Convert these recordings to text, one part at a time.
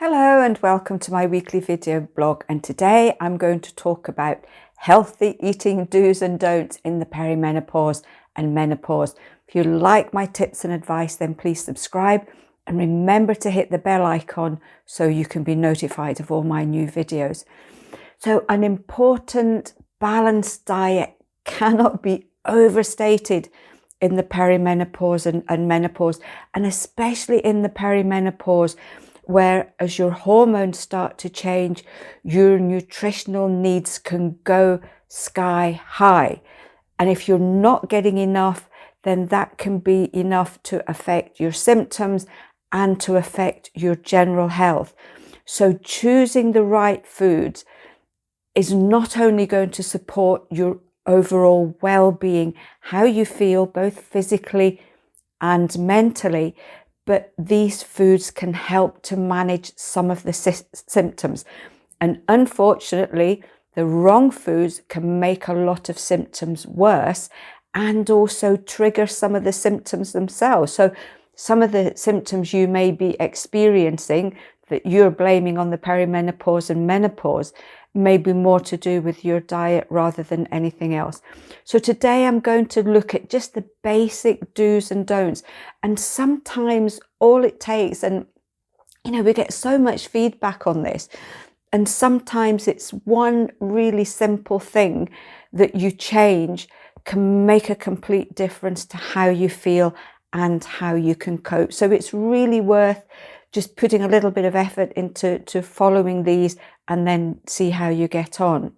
Hello and welcome to my weekly video blog, and today I'm going to talk about healthy eating do's and don'ts in the perimenopause and menopause. If you like my tips and advice, then please subscribe and remember to hit the bell icon so you can be notified of all my new videos. So an important balanced diet cannot be overstated in the perimenopause and menopause, and especially in the perimenopause, where as your hormones start to change, your nutritional needs can go sky high. And if you're not getting enough, then that can be enough to affect your symptoms and to affect your general health. So choosing the right foods is not only going to support your overall well-being, how you feel both physically and mentally, but these foods can help to manage some of the symptoms. And unfortunately, the wrong foods can make a lot of symptoms worse and also trigger some of the symptoms themselves. So some of the symptoms you may be experiencing that you're blaming on the perimenopause and menopause may be more to do with your diet rather than anything else. So today I'm going to look at just the basic do's and don'ts. And sometimes all it takes, and we get so much feedback on this, and sometimes it's one really simple thing that you change can make a complete difference to how you feel and how you can cope. So it's really worth just putting a little bit of effort into following these and then see how you get on.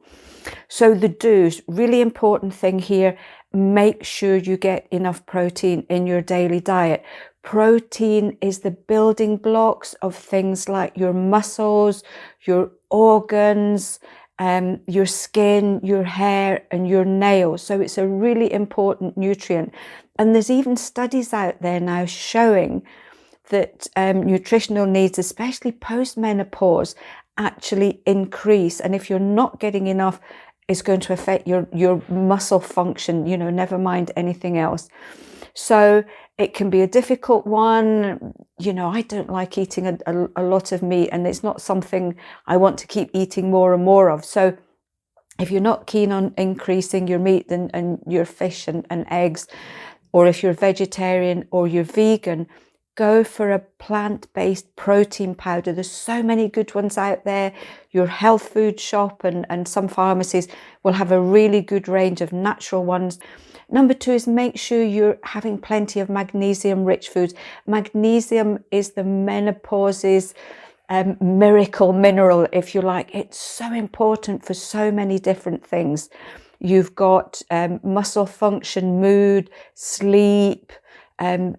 So the do's, really important thing here, make sure you get enough protein in your daily diet. Protein is the building blocks of things like your muscles, your organs, your skin, your hair and your nails. So it's a really important nutrient. And there's even studies out there now showing that nutritional needs, especially post-menopause, actually increase. And if you're not getting enough, it's going to affect your muscle function, never mind anything else. So it can be a difficult one. I don't like eating a lot of meat, and it's not something I want to keep eating more and more of. So if you're not keen on increasing your meat and your fish and eggs, or if you're vegetarian or you're vegan, go for a plant-based protein powder. There's so many good ones out there. Your health food shop and some pharmacies will have a really good range of natural ones. Number 2 is make sure you're having plenty of magnesium-rich foods. Magnesium is the menopause's miracle mineral, if you like. It's so important for so many different things. You've got muscle function, mood, sleep,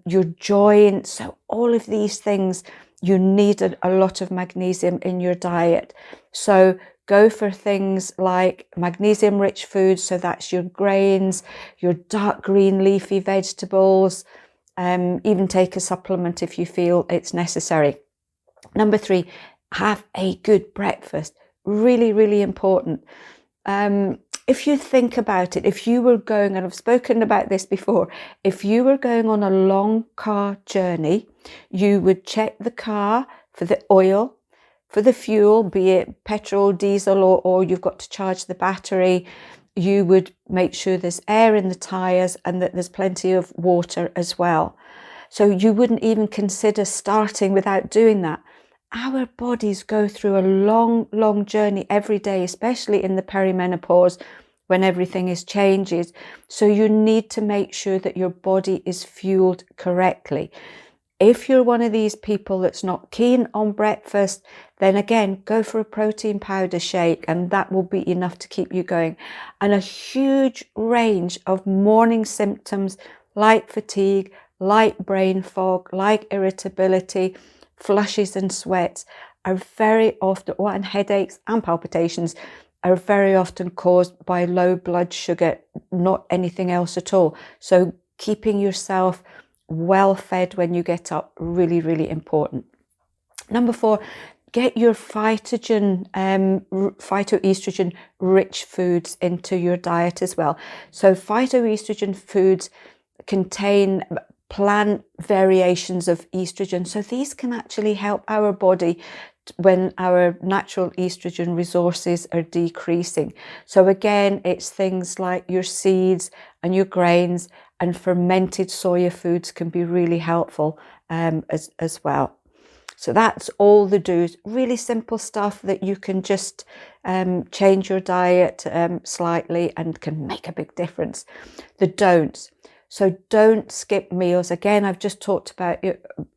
your joints. So all of these things, you need a lot of magnesium in your diet. So go for things like magnesium rich foods. So that's your grains, your dark green leafy vegetables, even take a supplement if you feel it's necessary. Number 3, have a good breakfast. Really, really important. If you think about it, if you were going, and I've spoken about this before, if you were going on a long car journey, you would check the car for the oil, for the fuel, be it petrol, diesel, or you've got to charge the battery. You would make sure there's air in the tires and that there's plenty of water as well. So you wouldn't even consider starting without doing that. Our bodies go through a long journey every day, especially in the perimenopause when everything is changes. So you need to make sure that your body is fueled correctly. If you're one of these people that's not keen on breakfast, then again, go for a protein powder shake, and that will be enough to keep you going. And a huge range of morning symptoms like fatigue, like brain fog, like irritability, flushes and sweats are very often, and headaches and palpitations are very often caused by low blood sugar, not anything else at all. So keeping yourself well fed when you get up, really, really important. Number 4, get your phytoestrogen rich foods into your diet as well. So phytoestrogen foods contain plant variations of estrogen. So these can actually help our body when our natural estrogen resources are decreasing. So again, it's things like your seeds and your grains, and fermented soya foods can be really helpful as well. So that's all the do's, really simple stuff that you can just change your diet slightly and can make a big difference. The don'ts. So don't skip meals. Again, I've just talked about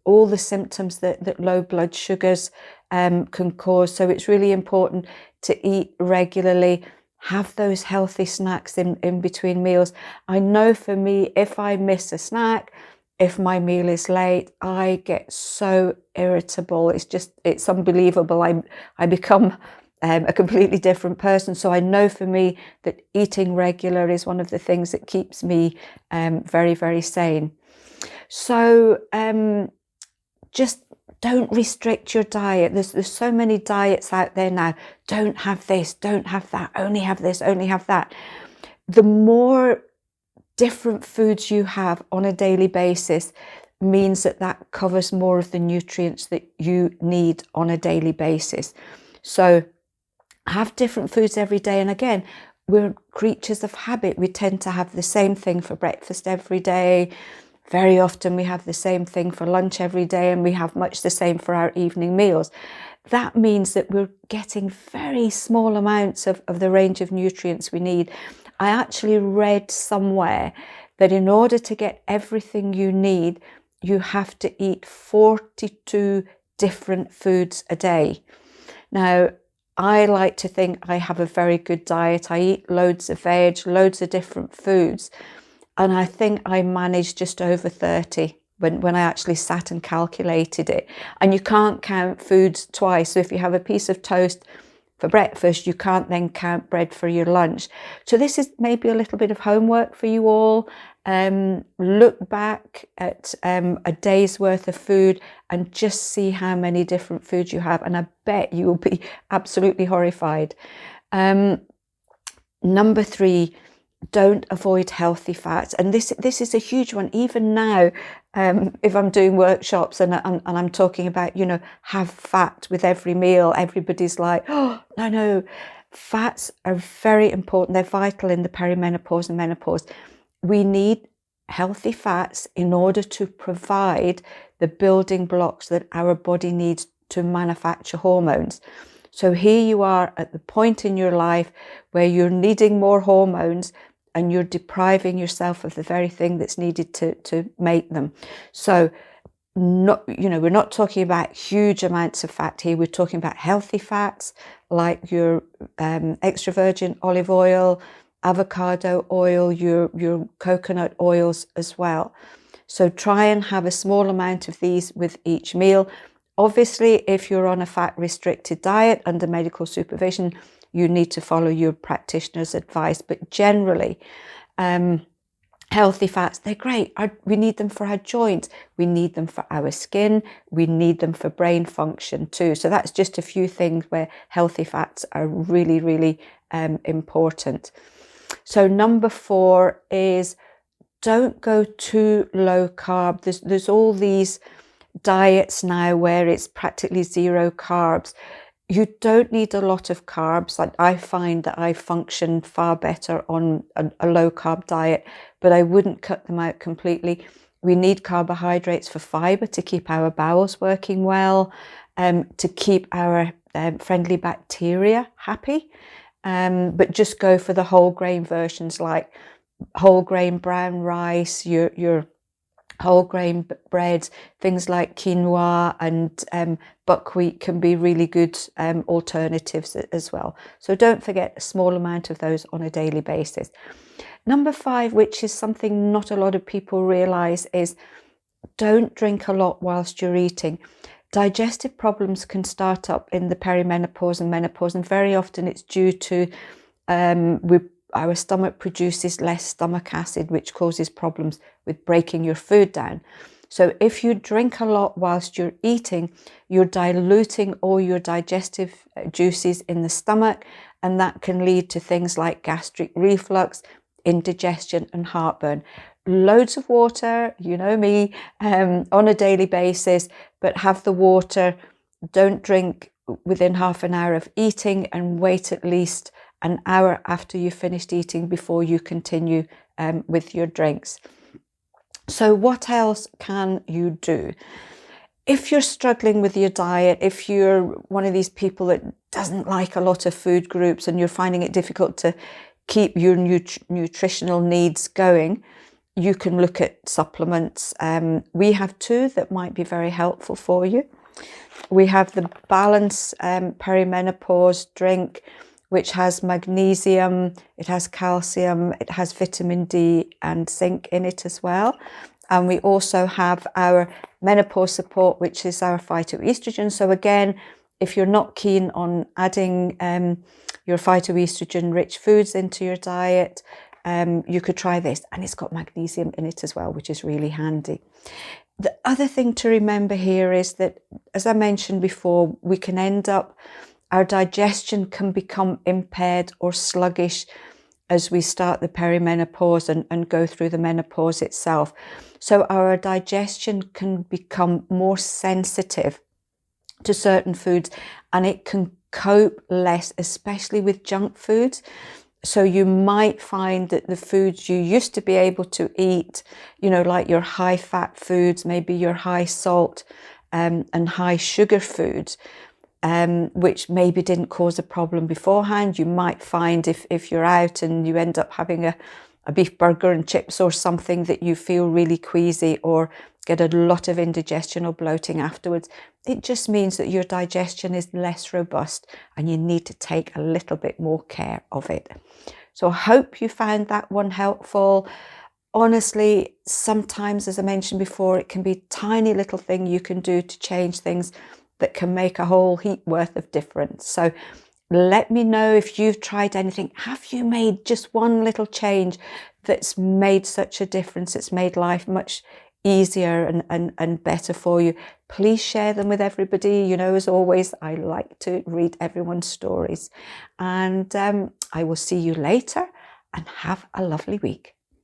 all the symptoms that low blood sugars can cause. So it's really important to eat regularly, have those healthy snacks in between meals. I know for me, if I miss a snack, if my meal is late, I get so irritable. It's unbelievable. I become a completely different person. So I know for me that eating regular is one of the things that keeps me very, very sane. So just don't restrict your diet. There's so many diets out there now. Don't have this, don't have that, only have this, only have that. The more different foods you have on a daily basis means that covers more of the nutrients that you need on a daily basis. So have different foods every day. And again, we're creatures of habit. We tend to have the same thing for breakfast every day. Very often we have the same thing for lunch every day, and we have much the same for our evening meals. That means that we're getting very small amounts of the range of nutrients we need. I actually read somewhere that in order to get everything you need, you have to eat 42 different foods a day. Now, I like to think I have a very good diet. I eat loads of veg, loads of different foods, and I think I managed just over 30 when I actually sat and calculated it. And you can't count foods twice. So if you have a piece of toast for breakfast, you can't then count bread for your lunch. So this is maybe a little bit of homework for you all. Look back at a day's worth of food and just see how many different foods you have, and I bet you will be absolutely horrified. Number 3, don't avoid healthy fats. And this is a huge one. Even now, if I'm doing workshops and I'm talking about, have fat with every meal, everybody's like, oh, no. Fats are very important. They're vital in the perimenopause and menopause. We need healthy fats in order to provide the building blocks that our body needs to manufacture hormones. So here you are at the point in your life where you're needing more hormones, and you're depriving yourself of the very thing that's needed to make them. So we're not talking about huge amounts of fat here. We're talking about healthy fats like your extra virgin olive oil, avocado oil, your coconut oils as well. So try and have a small amount of these with each meal. Obviously, if you're on a fat restricted diet under medical supervision, you need to follow your practitioner's advice. But generally, healthy fats, they're great. We need them for our joints. We need them for our skin. We need them for brain function too. So that's just a few things where healthy fats are really, really important. So number 4 is don't go too low carb. There's all these diets now where it's practically 0 carbs. You don't need a lot of carbs. I find that I function far better on a low carb diet, but I wouldn't cut them out completely. We need carbohydrates for fiber to keep our bowels working well, to keep our friendly bacteria happy. But just go for the whole grain versions like whole grain brown rice, your whole grain breads, things like quinoa and buckwheat can be really good alternatives as well. So don't forget a small amount of those on a daily basis. Number 5, which is something not a lot of people realize, is don't drink a lot whilst you're eating. Digestive problems can start up in the perimenopause and menopause, and very often it's due to our stomach produces less stomach acid, which causes problems with breaking your food down. So if you drink a lot whilst you're eating, you're diluting all your digestive juices in the stomach, and that can lead to things like gastric reflux, indigestion and heartburn. Loads of water, you know me, on a daily basis, but have the water. Don't drink within half an hour of eating, and wait at least an hour after you finished eating before you continue with your drinks. So what else can you do? If you're struggling with your diet, if you're one of these people that doesn't like a lot of food groups and you're finding it difficult to keep your nutritional needs going, you can look at supplements. We have two that might be very helpful for you. We have the Balance Perimenopause drink, which has magnesium, it has calcium, it has vitamin D and zinc in it as well. And we also have our menopause support, which is our phytoestrogen. So again, if you're not keen on adding your phytoestrogen rich foods into your diet, you could try this, and it's got magnesium in it as well, which is really handy. The other thing to remember here is that, as I mentioned before, we can end up, our digestion can become impaired or sluggish as we start the perimenopause and go through the menopause itself. So our digestion can become more sensitive to certain foods, and it can cope less, especially with junk foods. So you might find that the foods you used to be able to eat, like your high fat foods, maybe your high salt and high sugar foods, which maybe didn't cause a problem beforehand. You might find if you're out and you end up having a beef burger and chips or something, that you feel really queasy or get a lot of indigestion or bloating afterwards. It just means that your digestion is less robust and you need to take a little bit more care of it. So I hope you found that one helpful. Honestly, sometimes, as I mentioned before, it can be a tiny little thing you can do to change things that can make a whole heap worth of difference. So let me know if you've tried anything. Have you made just one little change that's made such a difference? It's made life much easier and better for you. Please share them with everybody. As always, I like to read everyone's stories. And I will see you later, and have a lovely week.